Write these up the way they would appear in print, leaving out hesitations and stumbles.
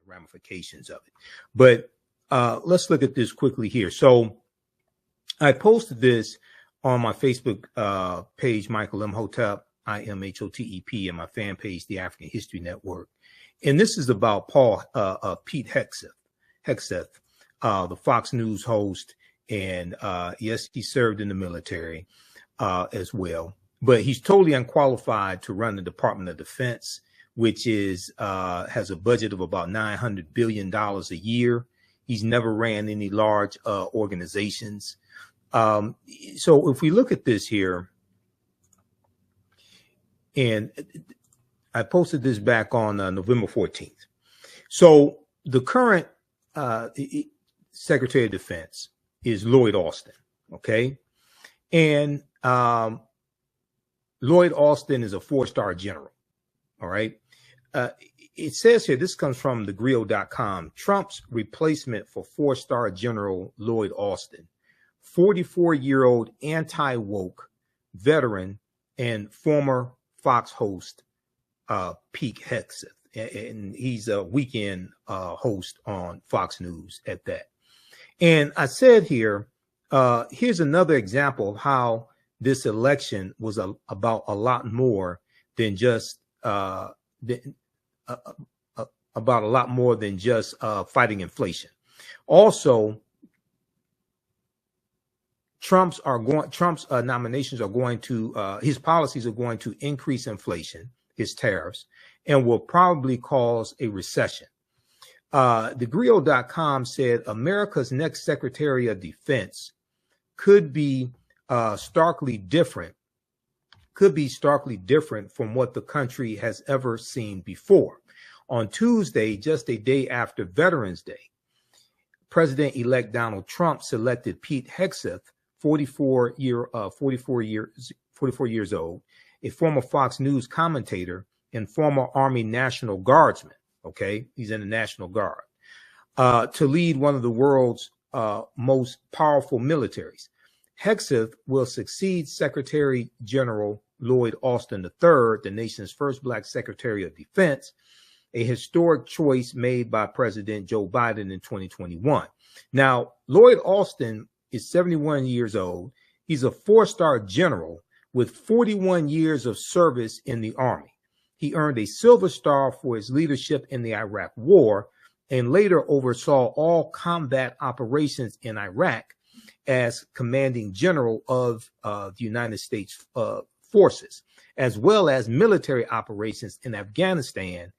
the ramifications of it. But let's look at this quickly here. So I posted this on my Facebook page, Michael Imhotep, Imhotep, and my fan page, the African History Network. And this is about Pete Hegseth, the Fox News host. And yes, he served in the military as well. But he's totally unqualified to run the Department of Defense, which is has a budget of about $900 billion a year. He's never ran any large organizations. So if we look at this here, and I posted this back on November 14th. So the current Secretary of Defense is Lloyd Austin, okay? And Lloyd Austin is a 4-star general, all right? It says here, this comes from thegrio.com, Trump's replacement for 4-star General Lloyd Austin, 44-year-old anti-woke veteran and former Fox host Pete Hegseth, and he's a weekend host on Fox News at that. And I said here, here's another example of how this election was about a lot more than just fighting inflation. Also, Trump's nominations are going to his policies are going to increase inflation, his tariffs, and will probably cause a recession. TheGrio.com said America's next Secretary of Defense could be starkly different from what the country has ever seen before. On Tuesday, just a day after Veterans Day, President-elect Donald Trump selected Pete Hegseth, 44 years old, a former Fox News commentator and former Army National Guardsman. Okay, he's in the National Guard, to lead one of the world's most powerful militaries. Hegseth will succeed Secretary-General Lloyd Austin III, the nation's first Black Secretary of Defense, a historic choice made by President Joe Biden in 2021. Now, Lloyd Austin is 71 years old. He's a 4-star general with 41 years of service in the Army. He earned a Silver Star for his leadership in the Iraq War and later oversaw all combat operations in Iraq as commanding general of the United States forces, as well as military operations in Afghanistan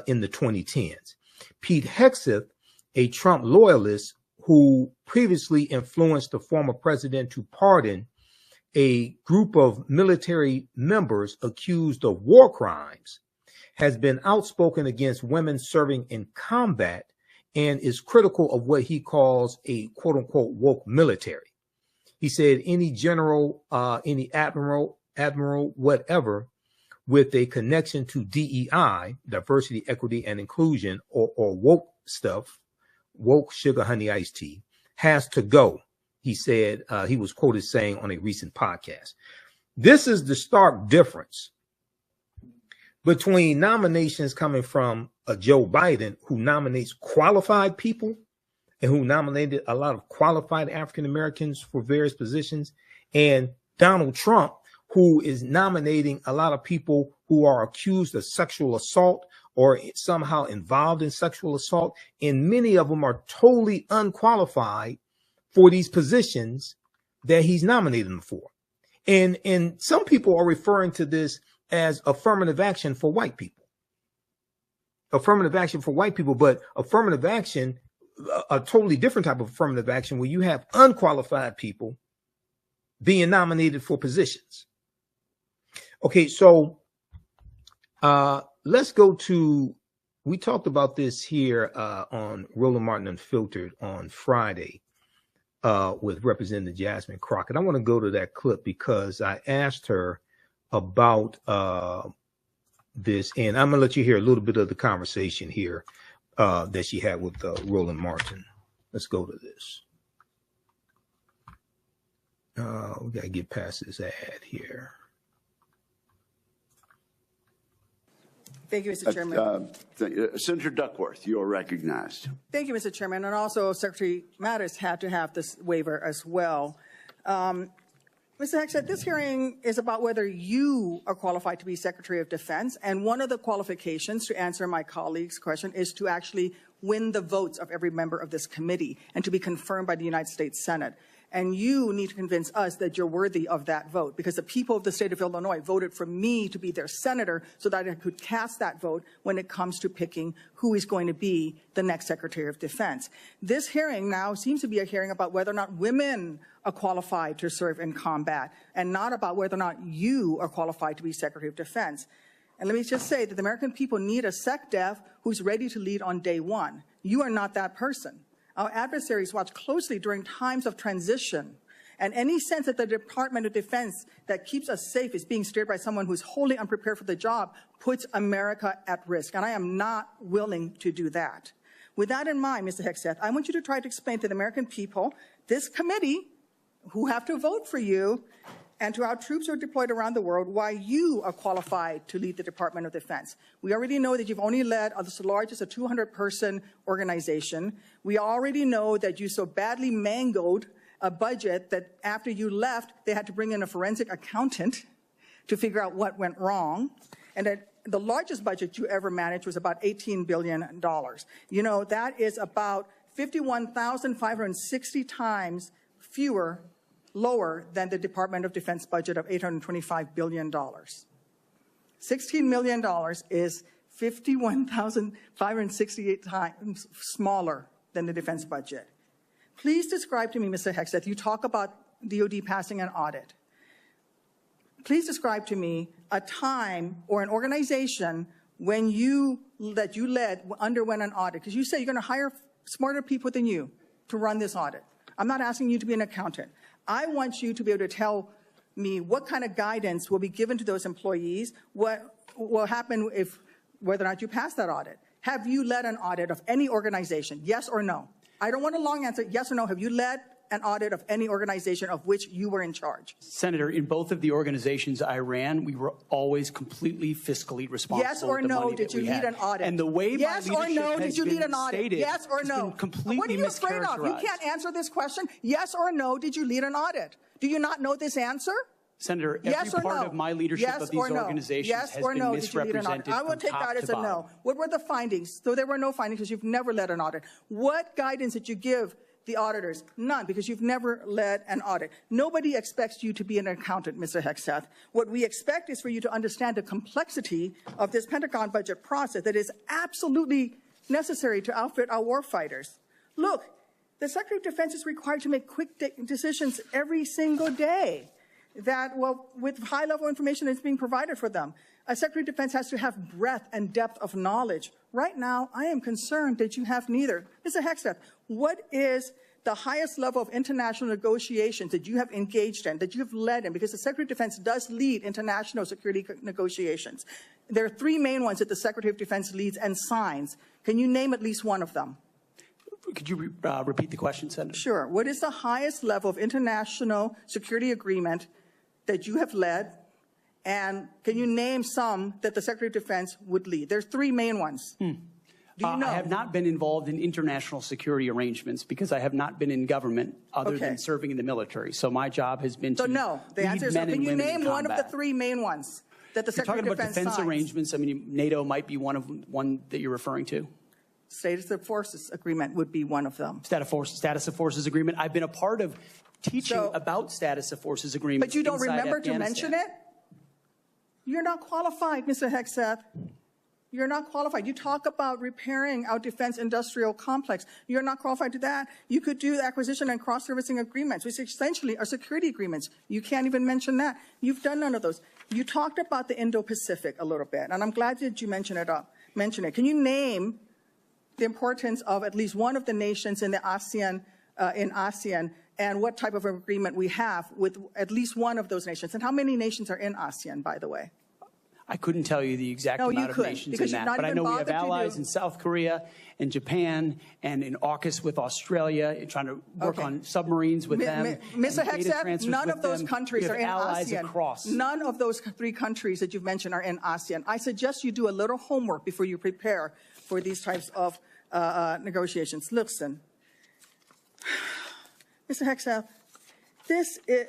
in the 2010s. Pete Hegseth, a Trump loyalist who previously influenced the former president to pardon a group of military members accused of war crimes, has been outspoken against women serving in combat and is critical of what he calls a quote unquote woke military. He said any general, any admiral, whatever, with a connection to DEI, diversity, equity, and inclusion, or woke stuff, woke sugar, honey, iced tea, has to go. He said, he was quoted saying on a recent podcast. This is the stark difference between nominations coming from a Joe Biden, who nominates qualified people and who nominated a lot of qualified African Americans for various positions, and Donald Trump, who is nominating a lot of people who are accused of sexual assault or somehow involved in sexual assault. And many of them are totally unqualified for these positions that he's nominated them for. And some people are referring to this as affirmative action for white people. Affirmative action for white people, but affirmative action, a totally different type of affirmative action where you have unqualified people being nominated for positions. Okay, so let's go to, we talked about this here on Roland Martin Unfiltered on Friday with Representative Jasmine Crockett. I want to go to that clip because I asked her about this, and I'm going to let you hear a little bit of the conversation here that she had with Roland Martin. Let's go to this. We got to get past this ad here. Thank you, Mr. Chairman. Senator Duckworth, you are recognized. Thank you, Mr. Chairman. And also, Secretary Mattis had to have this waiver as well. Mr. Hegseth, this hearing is about whether you are qualified to be Secretary of Defense. And one of the qualifications, to answer my colleague's question, is to actually win the votes of every member of this committee and to be confirmed by the United States Senate. And you need to convince us that you're worthy of that vote, because the people of the state of Illinois voted for me to be their senator so that I could cast that vote when it comes to picking who is going to be the next Secretary of Defense. This hearing now seems to be a hearing about whether or not women are qualified to serve in combat, and not about whether or not you are qualified to be Secretary of Defense. And let me just say that the American people need a SecDef who's ready to lead on day one. You are not that person. Our adversaries watch closely during times of transition, and any sense that the Department of Defense that keeps us safe is being steered by someone who's wholly unprepared for the job puts America at risk, and I am not willing to do that. With that in mind, Mr. Hegseth, I want you to try to explain to the American people, this committee, who have to vote for you, and to our troops who are deployed around the world, why you are qualified to lead the Department of Defense. We already know that you've only led the largest, a 200-person organization. We already know that you so badly mangled a budget that after you left, they had to bring in a forensic accountant to figure out what went wrong, and that the largest budget you ever managed was about $18 billion. You know, that is about 51,560 times lower than the Department of Defense budget of $825 billion. $16 million is 51,568 times smaller than the defense budget. Please describe to me, Mr. Hegseth, you talk about DOD passing an audit. Please describe to me a time or an organization when that you led underwent an audit, because you say you're going to hire smarter people than you to run this audit. I'm not asking you to be an accountant. I want you to be able to tell me what kind of guidance will be given to those employees, what will happen if, whether or not you pass that audit. Have you led an audit of any organization, yes or no? I don't want a long answer, yes or no. Have you led an audit of any organization of which you were in charge? Senator, in both of the organizations I ran, we were always completely fiscally responsible. Yes or no, did you lead an audit? And the way yes my leadership or no, did you lead an audit? Stated, yes or no? Completely what are you afraid of? You can't answer this question. Yes or no, did you lead an audit? Do you not know this answer? Senator, every part of my leadership of these organizations has been misrepresented. I will take that as a no. What were the findings? So there were no findings because you've never led an audit. What guidance did you give the auditors? None, because you've never led an audit. Nobody expects you to be an accountant, Mr. Hegseth. What we expect is for you to understand the complexity of this Pentagon budget process that is absolutely necessary to outfit our warfighters. Look, the Secretary of Defense is required to make quick decisions every single day that, well, with high-level information that's being provided for them. A Secretary of Defense has to have breadth and depth of knowledge. Right now, I am concerned that you have neither. Mr. Hegseth, what is the highest level of international negotiations that you have engaged in, that you have led in? Because the Secretary of Defense does lead international security negotiations. There are three main ones that the Secretary of Defense leads and signs. Can you name at least one of them? Could you repeat the question, Senator? Sure. What is the highest level of international security agreement that you have led? And can you name some that the Secretary of Defense would lead? There's three main ones. Do you know? I have not been involved in international security arrangements because I have not been in government other than serving in the military. So my job has been to no. The answer is no. Can you name one of the three main ones that the Secretary of Defense signs? You're talking about defense arrangements. I mean, NATO might be one that you're referring to. Status of Forces Agreement would be one of them. Status of Forces Agreement. I've been a part of teaching about Status of Forces Agreements. But you don't remember to mention it? You're not qualified, Mr. Hegseth. You're not qualified. You talk about repairing our defense industrial complex. You're not qualified to that. You could do acquisition and cross-servicing agreements, which essentially are security agreements. You can't even mention that. You've done none of those. You talked about the Indo-Pacific a little bit, and I'm glad that you mentioned it. Can you name the importance of at least one of the nations in the ASEAN, and what type of agreement we have with at least one of those nations? And how many nations are in ASEAN, by the way? I couldn't tell you the exact No, you amount of couldn't, nations because in you've that, not but I even know we have bothered to allies do- in South Korea and Japan and in AUKUS with Australia, trying to work Okay. on submarines with them. Mr. and data Hegseth, transfers none with of those them. countries We are have in allies ASEAN. across. None of those 3 countries that you've mentioned are in ASEAN. I suggest you do a little homework before you prepare for these types of negotiations. Listen, Mr. Hegseth, this is,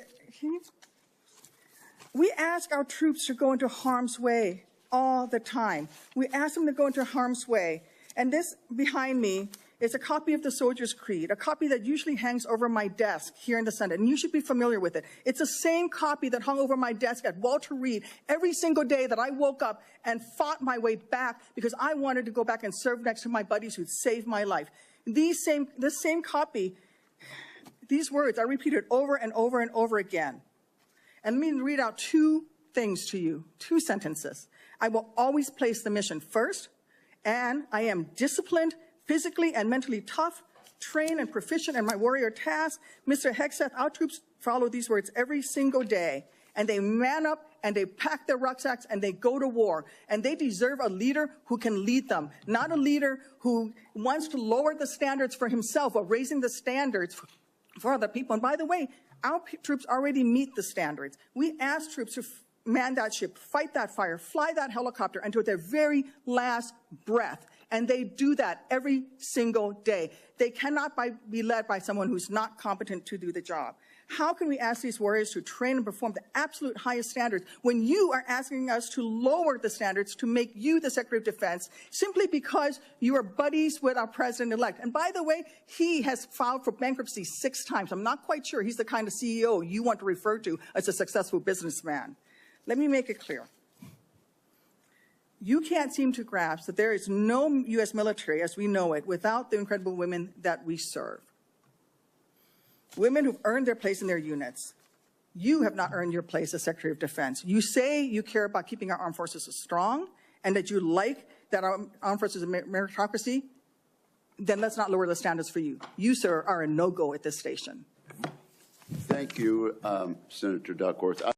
we ask our troops to go into harm's way all the time. We ask them to go into harm's way. And this behind me is a copy of the Soldier's Creed, a copy that usually hangs over my desk here in the Senate, and you should be familiar with it. It's the same copy that hung over my desk at Walter Reed every single day that I woke up and fought my way back because I wanted to go back and serve next to my buddies who saved my life. This same copy, these words are repeated over and over and over again. And let me read out 2 things to you, 2 sentences. I will always place the mission first, and I am disciplined, physically and mentally tough, trained and proficient in my warrior task. Mr. Hegseth, our troops follow these words every single day, and they man up and they pack their rucksacks and they go to war. And they deserve a leader who can lead them, not a leader who wants to lower the standards for himself or raising the standards for other people. And by the way, our troops already meet the standards. We ask troops to man that ship, fight that fire, fly that helicopter until their very last breath. And they do that every single day. They cannot be led by someone who's not competent to do the job. How can we ask these warriors to train and perform the absolute highest standards when you are asking us to lower the standards to make you the Secretary of Defense simply because you are buddies with our president-elect? And by the way, he has filed for bankruptcy 6 times. I'm not quite sure he's the kind of CEO you want to refer to as a successful businessman. Let me make it clear. You can't seem to grasp that there is no U.S. military as we know it without the incredible women that we serve. Women who've earned their place in their units. You have not earned your place as Secretary of Defense. You say you care about keeping our armed forces strong and that you like that our armed forces are meritocracy, then let's not lower the standards for you. You, sir, are a no-go at this station. Thank you, Senator Duckworth.